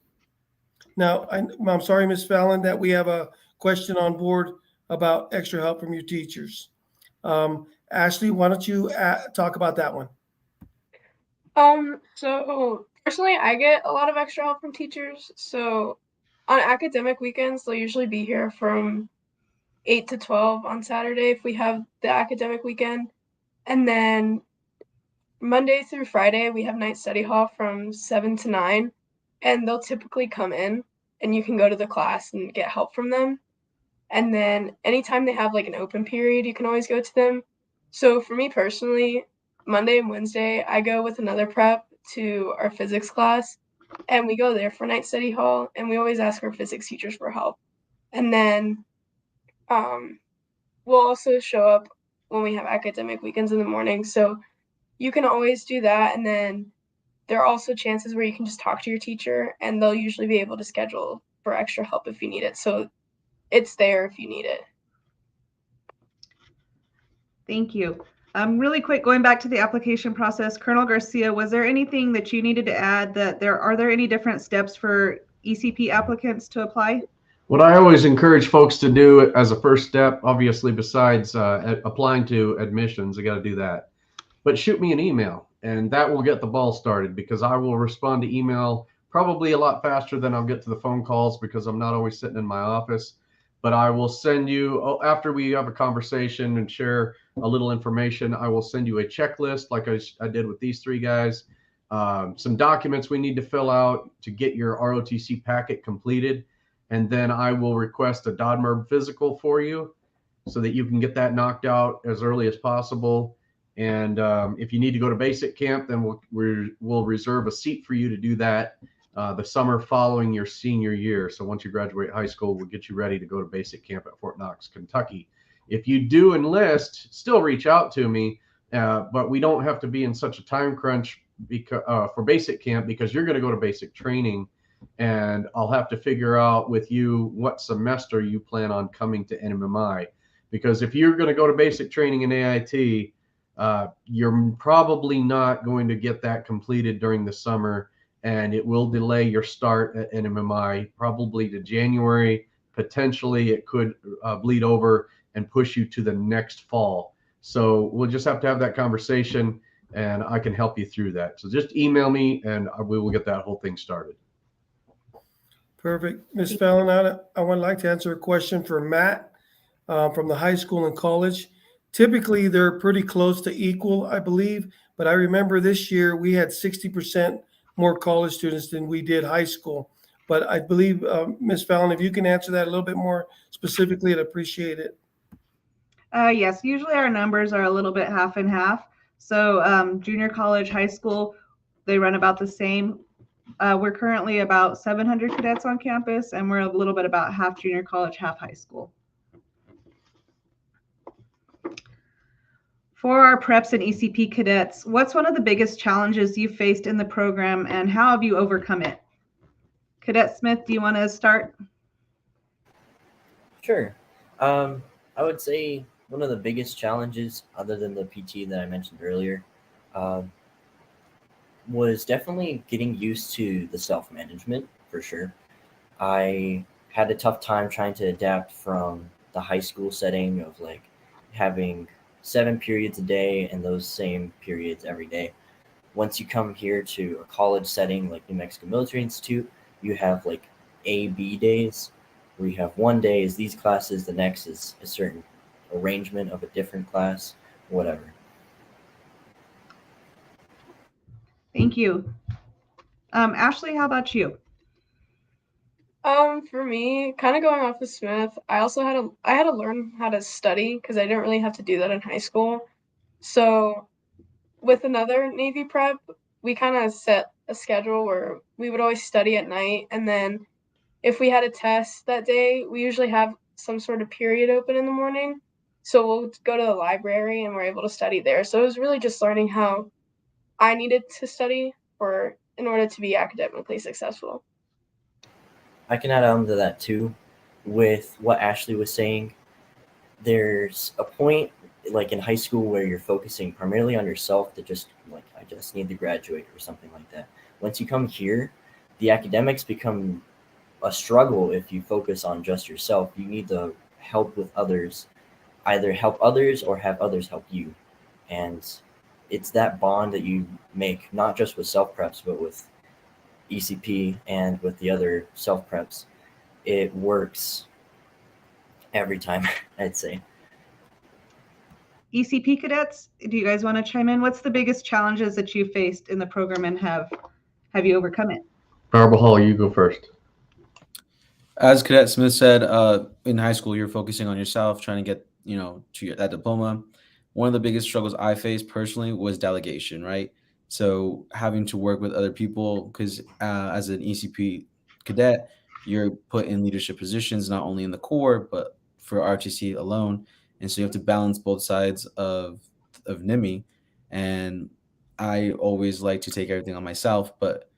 S3: Now, I'm sorry, Ms. Fallon, that we have a question on board about extra help from your teachers. Ashley, why don't you talk about that one?
S9: So personally, I get a lot of extra help from teachers. So on academic weekends, they'll usually be here from 8 to 12 on Saturday if we have the academic weekend. And then Monday through Friday, we have night study hall from 7 to 9. And they'll typically come in and you can go to the class and get help from them. And then anytime they have like an open period, you can always go to them. So for me personally, Monday and Wednesday, I go with another prep to our physics class, and we go there for night study hall, and we always ask our physics teachers for help. And then we'll also show up when we have academic weekends in the morning. So you can always do that. And then there are also chances where you can just talk to your teacher, and they'll usually be able to schedule for extra help if you need it. So it's there if you need it.
S1: Thank you. Really quick, going back to the application process, Colonel Garcia, was there anything that you needed to add are there any different steps for ECP applicants to apply?
S2: What I always encourage folks to do as a first step, obviously besides applying to admissions, I got to do that, but shoot me an email and that will get the ball started, because I will respond to email probably a lot faster than I'll get to the phone calls, because I'm not always sitting in my office. But I will send you, after we have a conversation and share a little information, I will send you a checklist like I did with these three guys, some documents we need to fill out to get your ROTC packet completed. And then I will request a DODMERB physical for you so that you can get that knocked out as early as possible. And if you need to go to basic camp, then we'll reserve a seat for you to do that the summer following your senior year. So once you graduate high school, we'll get you ready to go to basic camp at Fort Knox, Kentucky. If you do enlist, still reach out to me, but we don't have to be in such a time crunch for basic camp, because you're going to go to basic training, and I'll have to figure out with you what semester you plan on coming to NMMI. Because if you're going to go to basic training in AIT, you're probably not going to get that completed during the summer, and it will delay your start at NMMI probably to January. Potentially it could bleed over and push you to the next fall. So we'll just have to have that conversation, and I can help you through that. So just email me and we will get that whole thing started.
S3: Perfect. Ms. Fallon, I would like to answer a question for Matt from the high school and college. Typically, they're pretty close to equal, I believe, but I remember this year we had 60% more college students than we did high school. But I believe, Ms. Fallon, if you can answer that a little bit more specifically, I'd appreciate it.
S1: Yes, usually our numbers are a little bit half and half. So junior college, high school, they run about the same. We're currently about 700 cadets on campus, and we're a little bit about half junior college, half high school. For our preps and ECP cadets, what's one of the biggest challenges you've faced in the program, and how have you overcome it? Cadet Smith, do you want to start?
S7: Sure. I would say one of the biggest challenges, other than the PT that I mentioned earlier, was definitely getting used to the self-management, for sure. I had a tough time trying to adapt from the high school setting of like having 7 periods a day and those same periods every day. Once you come here to a college setting like New Mexico Military Institute, you have like A-B days, where you have one day is these classes, the next is a certain arrangement of a different class, whatever.
S1: Thank you. Ashley, how about you?
S9: For me, kind of going off of Smith, I had to learn how to study because I didn't really have to do that in high school. So with another Navy prep, we kind of set a schedule where we would always study at night, and then if we had a test that day, we usually have some sort of period open in the morning. So we'll go to the library and we're able to study there. So it was really just learning how I needed to study in order to be academically successful.
S7: I can add on to that too with what Ashley was saying. There's a point like in high school where you're focusing primarily on yourself, that just like, I just need to graduate or something like that. Once you come here, the academics become a struggle. If you focus on just yourself, you need to help with others, either help others or have others help you. And it's that bond that you make, not just with self preps, but with ECP and with the other self preps. It works every time, I'd say.
S1: ECP cadets, do you guys want to chime in? What's the biggest challenges that you faced in the program, and have you overcome it?
S2: Barbara Hall, you go first.
S6: As Cadet Smith said, in high school, you're focusing on yourself, trying to get, to that diploma. One of the biggest struggles I faced personally was delegation, right? So having to work with other people, because as an ECP cadet, you're put in leadership positions, not only in the Corps, but for ROTC alone. And so you have to balance both sides of NMMI. And I always like to take everything on myself, but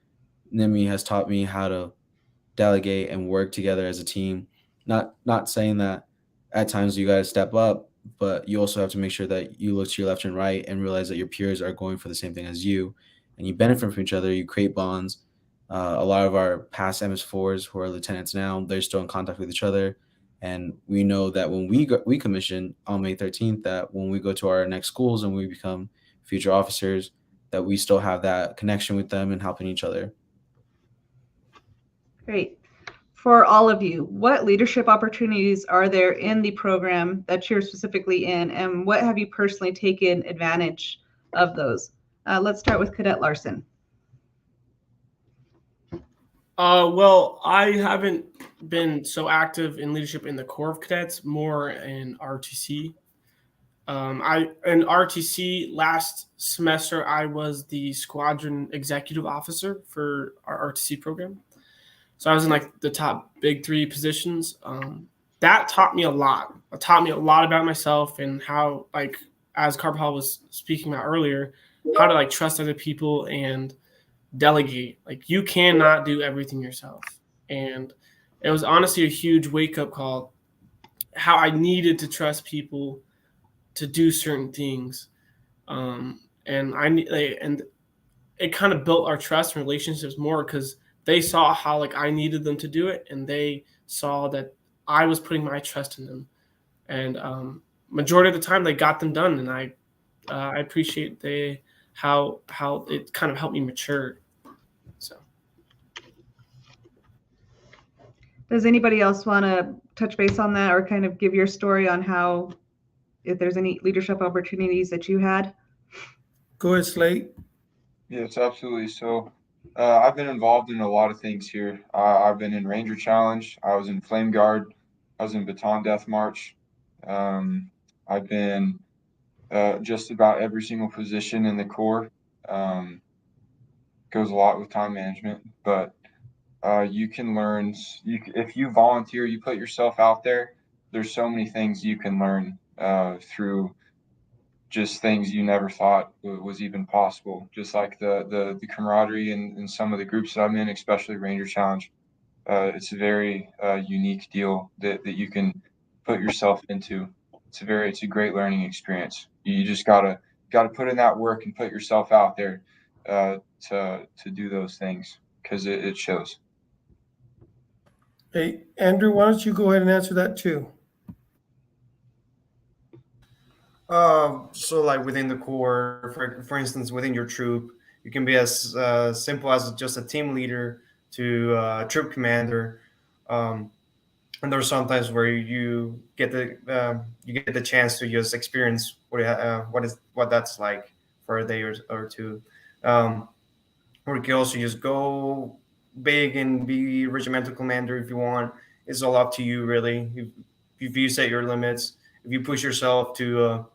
S6: NMMI has taught me how to delegate and work together as a team. Not saying that at times you got to step up, but you also have to make sure that you look to your left and right and realize that your peers are going for the same thing as you, and you benefit from each other. You create bonds. A lot of our past MS4s who are lieutenants now, they're still in contact with each other. And we know that when we commission on May 13th, that when we go to our next schools and we become future officers, that we still have that connection with them and helping each other.
S1: Great. For all of you, what leadership opportunities are there in the program that you're specifically in, and what have you personally taken advantage of those? Let's start with Cadet Larson.
S4: Well, I haven't been so active in leadership in the Corps of Cadets, more in ROTC. In ROTC last semester, I was the squadron executive officer for our ROTC program. So I was in like the top big 3 positions. That taught me a lot. It taught me a lot about myself and how, like, as Carpal was speaking about earlier, how to like trust other people and delegate. Like, you cannot do everything yourself. And it was honestly a huge wake-up call, how I needed to trust people to do certain things. And it kind of built our trust and relationships more, because they saw how like I needed them to do it, and they saw that I was putting my trust in them. And majority of the time they got them done, and I appreciate how it kind of helped me mature. So,
S1: Does anybody else want to touch base on that, or kind of give your story on how, if there's any leadership opportunities that you had?
S3: Go ahead, Slate.
S5: Yes, absolutely. So I've been involved in a lot of things here. I've been in Ranger Challenge. I was in Flame Guard. I was in Baton Death March. I've been just about every single position in the Corps. Goes a lot with time management, but you can learn. If you volunteer, you put yourself out there, there's so many things you can learn through just things you never thought was even possible. Just like the camaraderie in some of the groups that I'm in, especially Ranger Challenge. It's a very unique deal that you can put yourself into. It's a great learning experience. You just gotta put in that work and put yourself out there to do those things, because it shows.
S3: Hey, Andrew, why don't you go ahead and answer that too?
S8: So like within the Corps, for instance, within your troop, you can be as simple as just a team leader to troop commander. And there's sometimes where you get the chance to just experience what that's like for a day or two. Or you can also just go big and be regimental commander if you want. It's all up to you, really. If you set your limits, if you push yourself to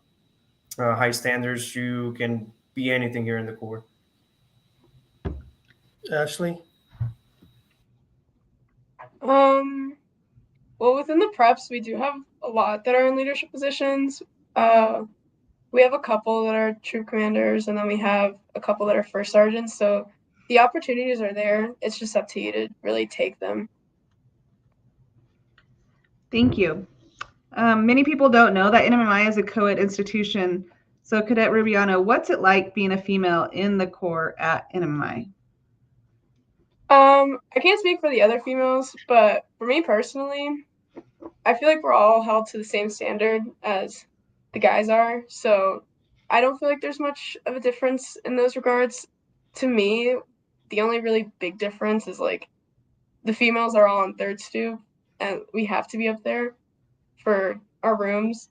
S8: high standards, you can be anything here in the Corps.
S3: Ashley?
S9: Well, within the preps, we do have a lot that are in leadership positions. We have a couple that are troop commanders, and then we have a couple that are first sergeants. So the opportunities are there. It's just up to you to really take them.
S1: Thank you. Many people don't know that NMMI is a co-ed institution. So Cadet Rubiano, what's it like being a female in the Corps at NMMI?
S9: I can't speak for the other females, but for me personally, I feel like we're all held to the same standard as the guys are. So I don't feel like there's much of a difference in those regards. To me, the only really big difference is like the females are all on third stoop and we have to be up there for our rooms.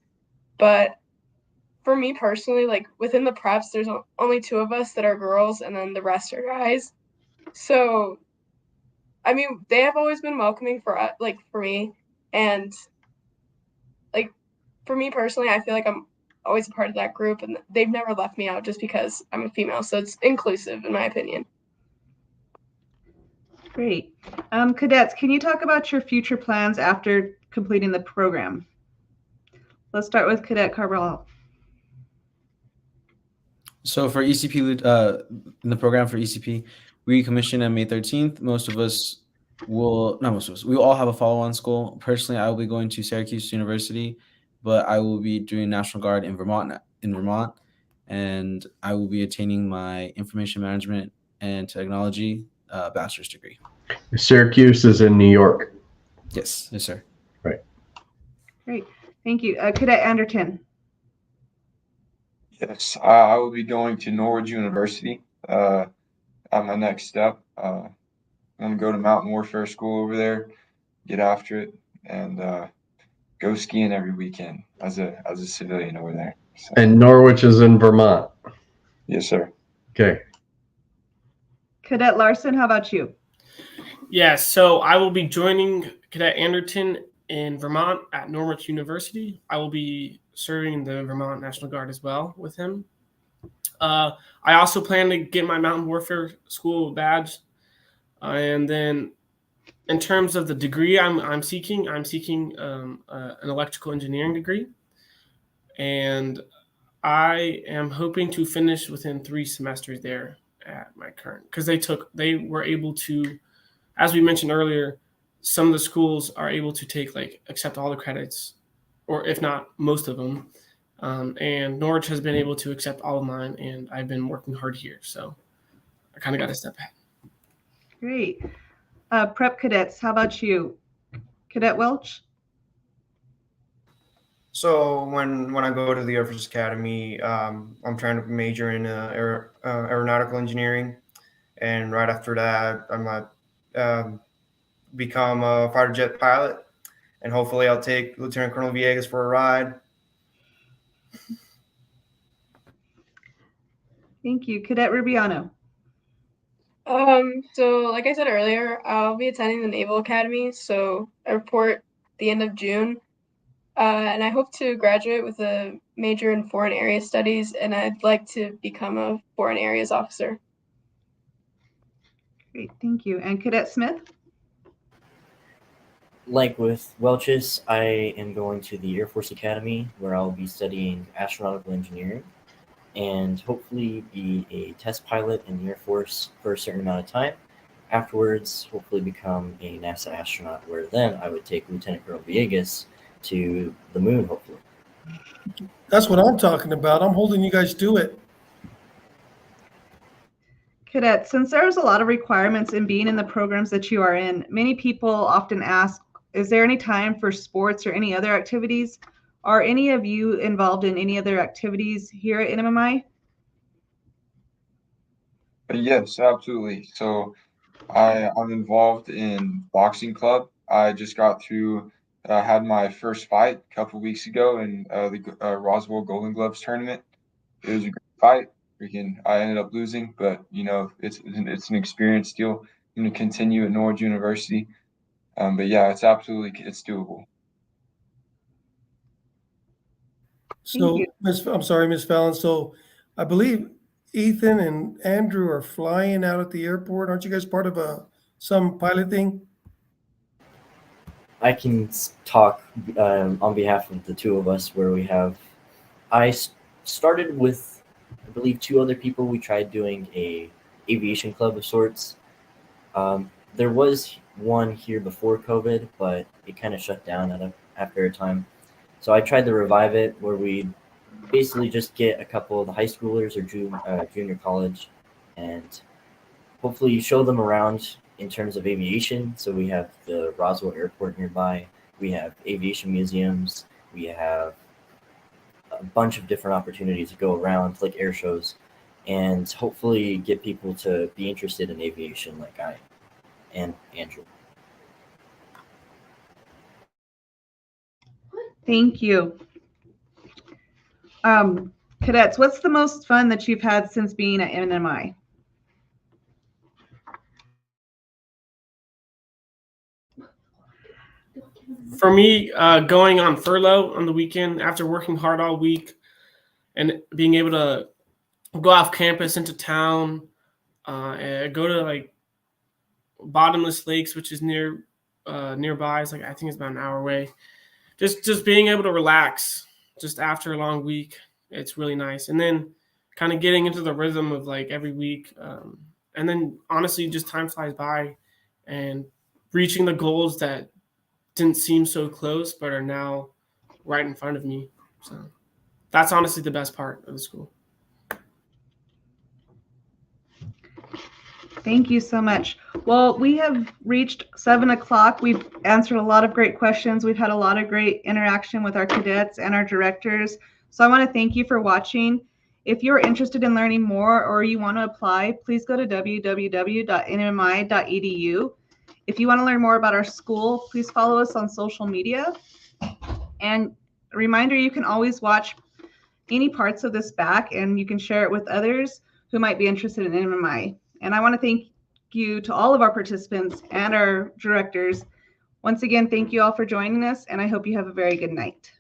S9: But for me personally, like within the preps, there's only 2 of us that are girls and then the rest are guys. So I mean, they have always been welcoming for like for me, and like for me personally, I feel like I'm always a part of that group, and they've never left me out just because I'm a female. So it's inclusive, in my opinion.
S1: Great. Cadets, can you talk about your future plans after completing the program? Let's start with Cadet Cabral.
S6: So for ECP, in the program for ECP, we commissioned on May 13th. Most of us will, not most of us, we will all have a follow-on school. Personally, I will be going to Syracuse University, but I will be doing National Guard in Vermont, and I will be attaining my information management and technology bachelor's degree.
S2: Syracuse is in New York.
S6: Yes, sir.
S2: Right.
S1: Great. Thank you. Cadet Anderton.
S5: Yes, I will be going to Norwich University on my next step. I'm going to go to Mountain Warfare School over there, get after it, and go skiing every weekend as a civilian over there. So.
S2: And Norwich is in Vermont.
S5: Yes, sir.
S2: Okay.
S1: Cadet Larson, how about you?
S4: Yes, so I will be joining Cadet Anderton in Vermont at Norwich University. I will be serving the Vermont National Guard as well with him. I also plan to get my Mountain Warfare School badge. And then in terms of the degree I'm seeking an electrical engineering degree. And I am hoping to finish within 3 semesters there at my current, because they were able to, as we mentioned earlier, some of the schools are able to accept all the credits, or if not most of them. And Norwich has been able to accept all of mine, and I've been working hard here. So I kind of got a step ahead.
S1: Great. Prep cadets, how about you? Cadet Welch?
S8: So when I go to the Air Force Academy, I'm trying to major in aeronautical engineering, and right after that, I might become a fighter jet pilot, and hopefully I'll take Lieutenant Colonel Villegas for a ride.
S1: Thank you. Cadet Rubiano.
S9: So like I said earlier, I'll be attending the Naval Academy. So I report the end of June. And I hope to graduate with a major in foreign area studies, and I'd like to become a foreign areas officer.
S1: Great, thank you. And Cadet Smith?
S7: Like with Welch's, I am going to the Air Force Academy, where I'll be studying astronautical engineering and hopefully be a test pilot in the Air Force for a certain amount of time. Afterwards, hopefully become a NASA astronaut, where then I would take Lieutenant Colonel Villegas to the moon, hopefully.
S3: That's what I'm talking about. I'm holding you guys to it.
S1: Cadet, since there's a lot of requirements in being in the programs that you are in, many people often ask, is there any time for sports or any other activities? Are any of you involved in any other activities here at NMMI?
S5: Yes, absolutely. So I'm involved in boxing club. I just got through, had my first fight a couple weeks ago in the Roswell Golden Gloves tournament. It was a great fight. I ended up losing, but it's an experience still. I'm going to continue at Norwich University. But yeah, it's doable.
S3: So, I'm sorry, Ms. Fallon. So I believe Ethan and Andrew are flying out at the airport. Aren't you guys part of some pilot thing?
S7: I can talk on behalf of the two of us, where I started with, I believe, 2 other people. We tried doing a aviation club of sorts. There was one here before COVID, but it kind of shut down after a time. So I tried to revive it, where we basically just get a couple of the high schoolers or junior college, and hopefully show them around in terms of aviation. So we have the Roswell Airport nearby. We have aviation museums. We have a bunch of different opportunities to go around, like air shows, and hopefully get people to be interested in aviation like I and Andrew.
S1: Thank you. Cadets, what's the most fun that you've had since being at NMMI?
S4: For me, going on furlough on the weekend after working hard all week and being able to go off campus into town, and go to like Bottomless Lakes, which is nearby. It's like, I think it's about an hour away. Just being able to relax just after a long week, it's really nice. And then kind of getting into the rhythm of like every week, and then honestly, just time flies by, and reaching the goals that didn't seem so close but are now right in front of me. So that's honestly the best part of the school.
S1: Thank you so much. Well, we have reached 7 o'clock. We've answered a lot of great questions. We've had a lot of great interaction with our cadets and our directors. So I want to thank you for watching. If you're interested in learning more or you want to apply, please go to www.nmmi.edu. If you want to learn more about our school, please follow us on social media. And a reminder, you can always watch any parts of this back, and you can share it with others who might be interested in NMMI. And I want to thank you to all of our participants and our directors. Once again, thank you all for joining us, and I hope you have a very good night.